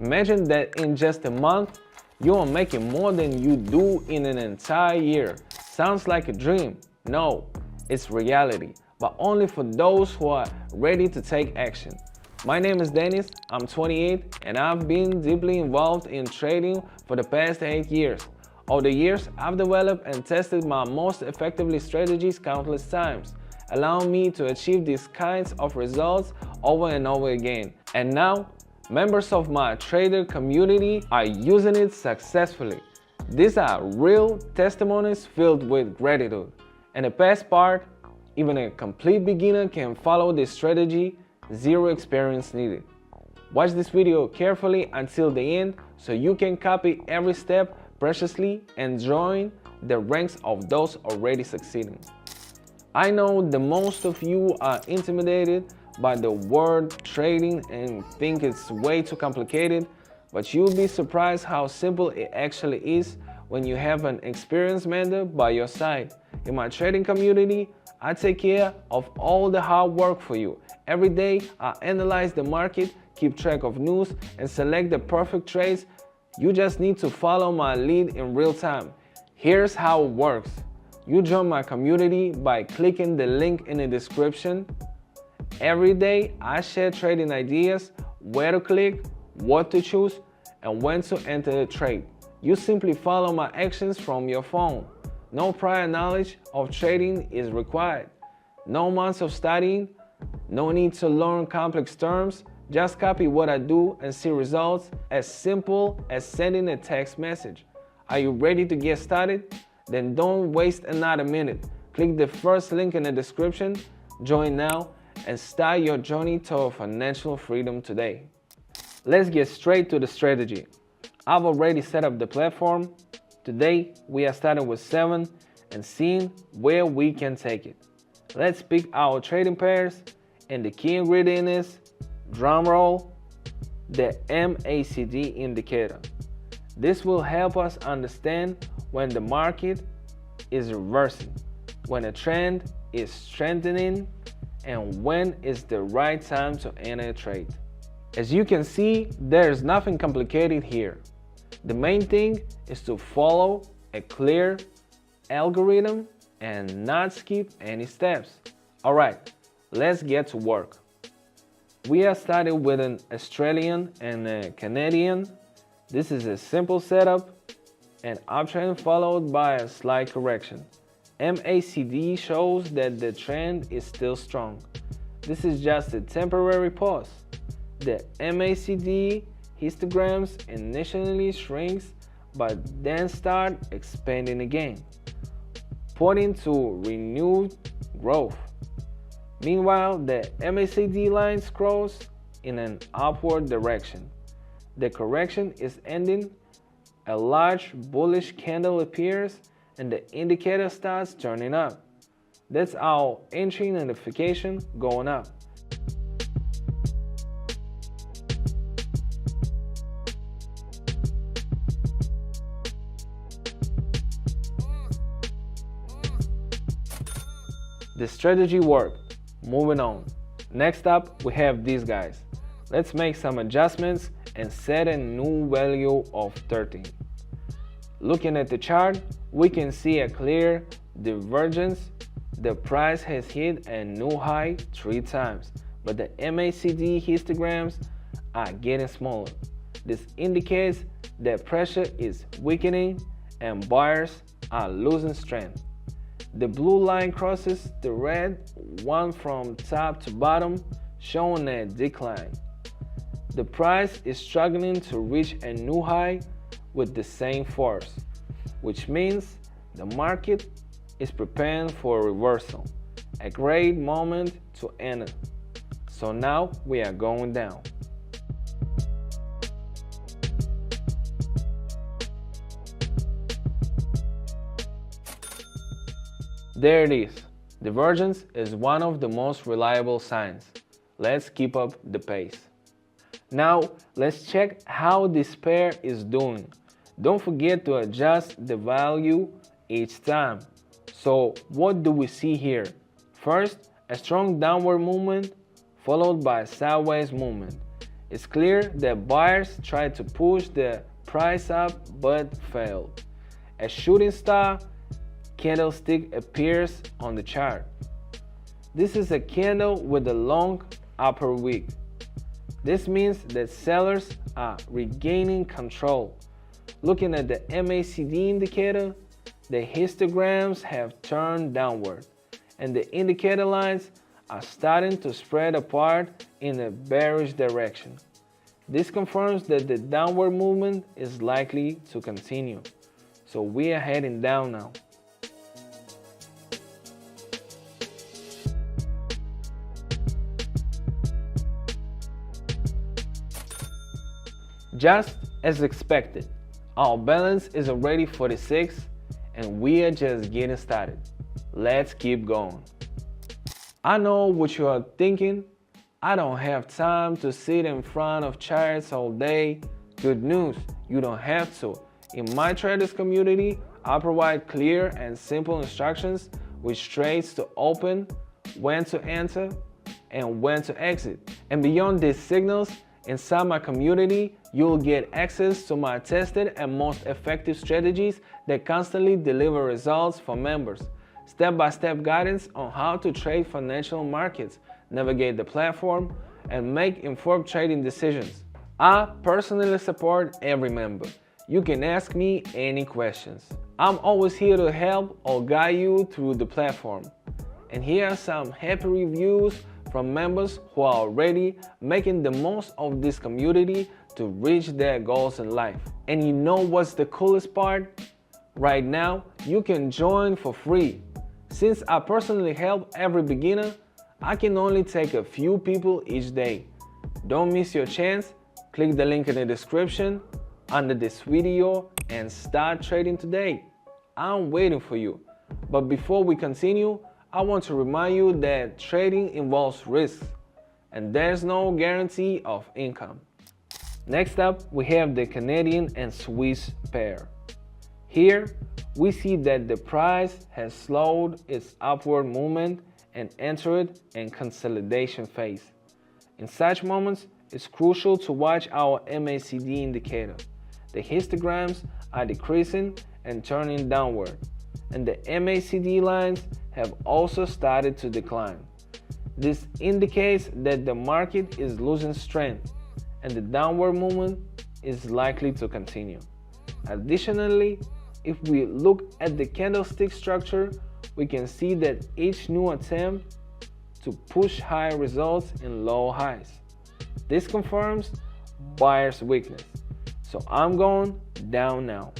Imagine that in just a month, you are making more than you do in an entire year. Sounds like a dream. No, it's reality, but only for those who are ready to take action. My name is Dennis, I'm 28, and I've been deeply involved in trading for the past 8 years. Over the years, I've developed and tested my most effectively strategies countless times, allowing me to achieve these kinds of results over and over again. And now, members of my trader community are using it successfully. These are real testimonies filled with gratitude. And the best part, even a complete beginner can follow this strategy, zero experience needed. Watch this video carefully until the end so you can copy every step preciously and join the ranks of those already succeeding. I know that most of you are intimidated by the word trading and think it's way too complicated, but you'll be surprised how simple it actually is when you have an experienced mentor by your side. In my trading community, I take care of all the hard work for you. Every day, I analyze the market, keep track of news, and select the perfect trades. You just need to follow my lead in real time. Here's how it works. You join my community by clicking the link in the description. Every day, I share trading ideas, where to click, what to choose, and when to enter the trade. You simply follow my actions from your phone. No prior knowledge of trading is required. No months of studying. No need to learn complex terms. Just copy what I do and see results as simple as sending a text message. Are you ready to get started? Then don't waste another minute. Click the first link in the description, join now, and start your journey toward financial freedom today. Let's get straight to the strategy. I've already set up the platform. Today, we are starting with 7 and seeing where we can take it. Let's pick our trading pairs, and the key ingredient is, drumroll, the MACD indicator. This will help us understand when the market is reversing, when a trend is strengthening, and when is the right time to enter a trade. As you can see, there's nothing complicated here. The main thing is to follow a clear algorithm and not skip any steps. Alright, let's get to work. We are starting with an Australian and a Canadian. This is a simple setup, an uptrend followed by a slight correction. MACD shows that the trend is still strong. This is just a temporary pause. The MACD histograms initially shrinks but then start expanding again, pointing to renewed growth. Meanwhile, the MACD line scrolls in an upward direction. The correction is ending, a large bullish candle appears, and the indicator starts turning up. That's our entry notification going up. The strategy worked. Moving on. Next up, we have these guys. Let's make some adjustments and set a new value of 13. Looking at the chart, we can see a clear divergence. The price has hit a new high 3 times, but the MACD histograms are getting smaller. This indicates that pressure is weakening and buyers are losing strength. The blue line crosses the red one from top to bottom, showing a decline. The price is struggling to reach a new high with the same force, which means the market is preparing for a reversal, a great moment to enter. So now we are going down. There it is. Divergence is one of the most reliable signs. Let's keep up the pace. Now let's check how this pair is doing. Don't forget to adjust the value each time. So what do we see here? First, a strong downward movement followed by a sideways movement. It's clear that buyers tried to push the price up but failed. A shooting star candlestick appears on the chart. This is a candle with a long upper wick. This means that sellers are regaining control. Looking at the MACD indicator, the histograms have turned downward, and the indicator lines are starting to spread apart in a bearish direction. This confirms that the downward movement is likely to continue. So we are heading down now. Just as expected, our balance is already 46 and we are just getting started. Let's keep going. I know what you are thinking. I don't have time to sit in front of charts all day. Good news, you don't have to. In my traders community, I provide clear and simple instructions with trades to open, when to enter, and when to exit. And beyond these signals, inside my community, you'll get access to my tested and most effective strategies that constantly deliver results for members. Step-by-step guidance on how to trade financial markets, navigate the platform, and make informed trading decisions. I personally support every member. You can ask me any questions. I'm always here to help or guide you through the platform. And here are some happy reviews from members who are already making the most of this community to reach their goals in life. And you know what's the coolest part? Right now, you can join for free. Since I personally help every beginner, I can only take a few people each day. Don't miss your chance. Click the link in the description under this video and start trading today. I'm waiting for you. But before we continue, I want to remind you that trading involves risks and there's no guarantee of income. Next up, we have the Canadian and Swiss pair. Here, we see that the price has slowed its upward movement and entered a consolidation phase. In such moments, it's crucial to watch our MACD indicator. The histograms are decreasing and turning downward, and the MACD lines have also started to decline. This indicates that the market is losing strength and the downward movement is likely to continue. Additionally, if we look at the candlestick structure, we can see that each new attempt to push higher results in low highs. This confirms buyer's weakness. So I'm going down now.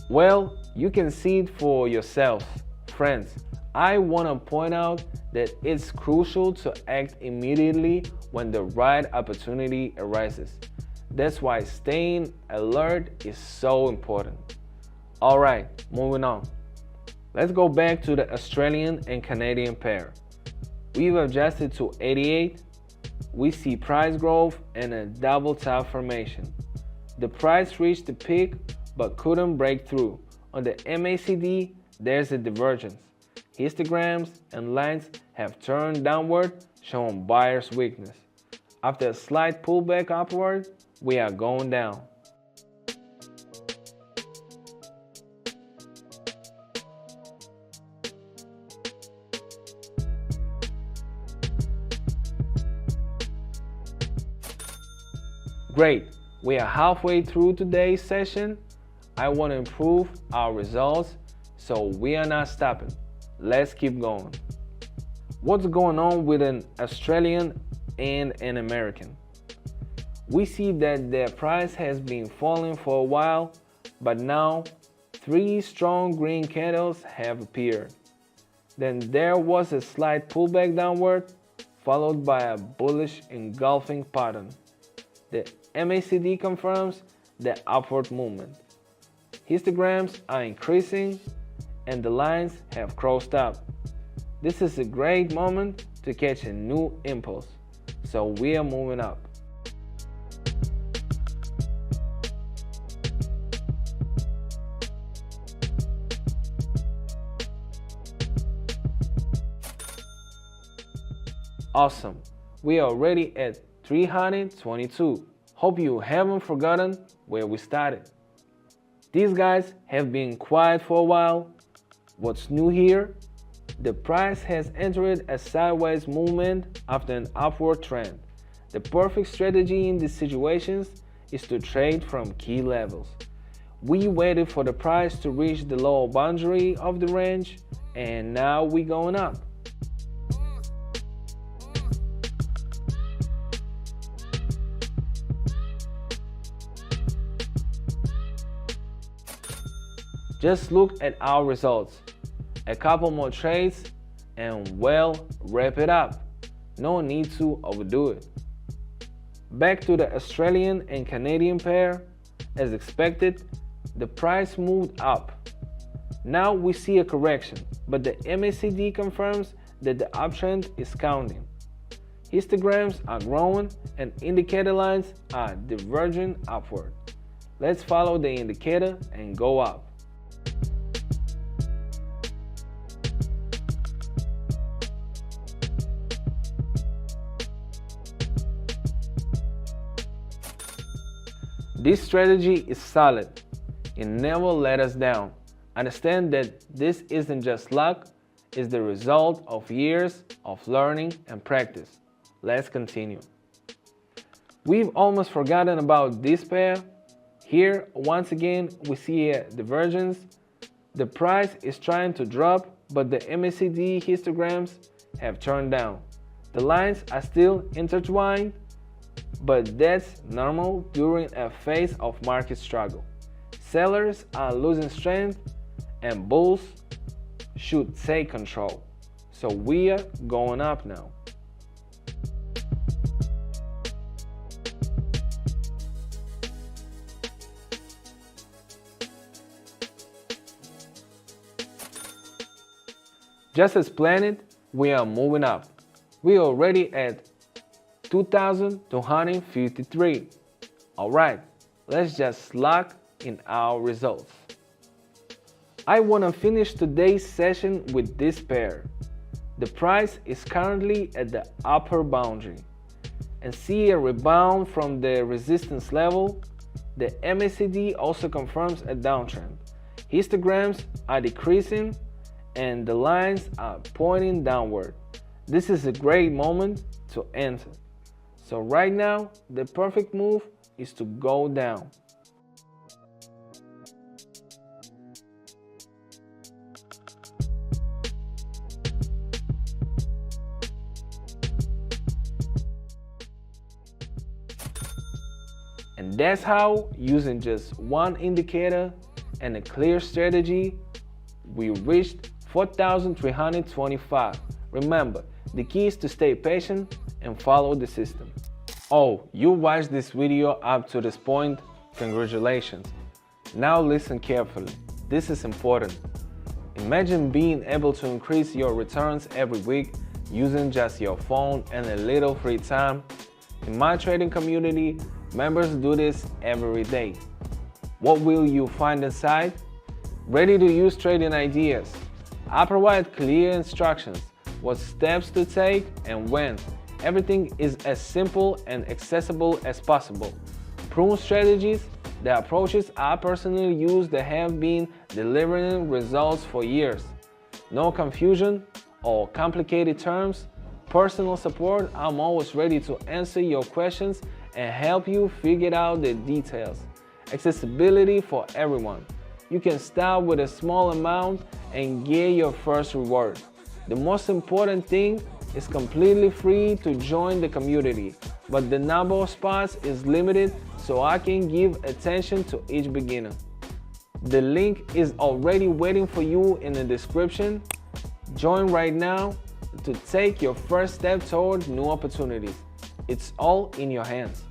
Well, you can see it for yourself. Friends, I want to point out that it's crucial to act immediately when the right opportunity arises. That's why staying alert is so important. Alright, moving on. Let's go back to the Australian and Canadian pair. We've adjusted to 88. We see price growth and a double top formation. The price reached the peak but couldn't break through. On the MACD, there's a divergence. Histograms and lines have turned downward, showing buyer's weakness. After a slight pullback upward, we are going down. Great, we are halfway through today's session. I want to improve our results, so we are not stopping. Let's keep going. What's going on with an Australian and an American? We see that their price has been falling for a while, but now 3 strong green candles have appeared. Then there was a slight pullback downward, followed by a bullish engulfing pattern. The MACD confirms the upward movement. Histograms are increasing and the lines have crossed up. This is a great moment to catch a new impulse, so we are moving up. Awesome. We are already at 322. Hope you haven't forgotten where we started. These guys have been quiet for a while. What's new here? The price has entered a sideways movement after an upward trend. The perfect strategy in these situations is to trade from key levels. We waited for the price to reach the lower boundary of the range, and now we're going up. Just look at our results. A couple more trades and well, wrap it up. No need to overdo it. Back to the Australian and Canadian pair. As expected, the price moved up. Now we see a correction, but the MACD confirms that the uptrend is counting. Histograms are growing and indicator lines are diverging upward. Let's follow the indicator and go up. This strategy is solid. It never let us down. Understand that this isn't just luck, it's the result of years of learning and practice. Let's continue. We've almost forgotten about this pair. Here, once again, we see a divergence. The price is trying to drop, but the MACD histograms have turned down. The lines are still intertwined, but that's normal during a phase of market struggle. Sellers are losing strength and bulls should take control. So we are going up now. Just as planned, we are moving up. We are already at 2,253. Alright, let's just lock in our results. I want to finish today's session with this pair. The price is currently at the upper boundary and see a rebound from the resistance level. The MACD also confirms a downtrend. Histograms are decreasing and the lines are pointing downward. This is a great moment to enter. So right now, the perfect move is to go down. And that's how, using just one indicator and a clear strategy, we reached 4,325. Remember, the key is to stay patient and follow the system. Oh, you watched this video up to this point? Congratulations. Now listen carefully. This is important. Imagine being able to increase your returns every week using just your phone and a little free time. In my trading community, members do this every day. What will you find inside? Ready-to-use trading ideas. I provide clear instructions, what steps to take and when. Everything is as simple and accessible as possible. Proven strategies, the approaches I personally use that have been delivering results for years. No confusion or complicated terms. Personal support, I'm always ready to answer your questions and help you figure out the details. Accessibility for everyone. You can start with a small amount and get your first reward. The most important thing is completely free to join the community, but the number of spots is limited so I can give attention to each beginner. The link is already waiting for you in the description. Join right now to take your first step toward new opportunities. It's all in your hands.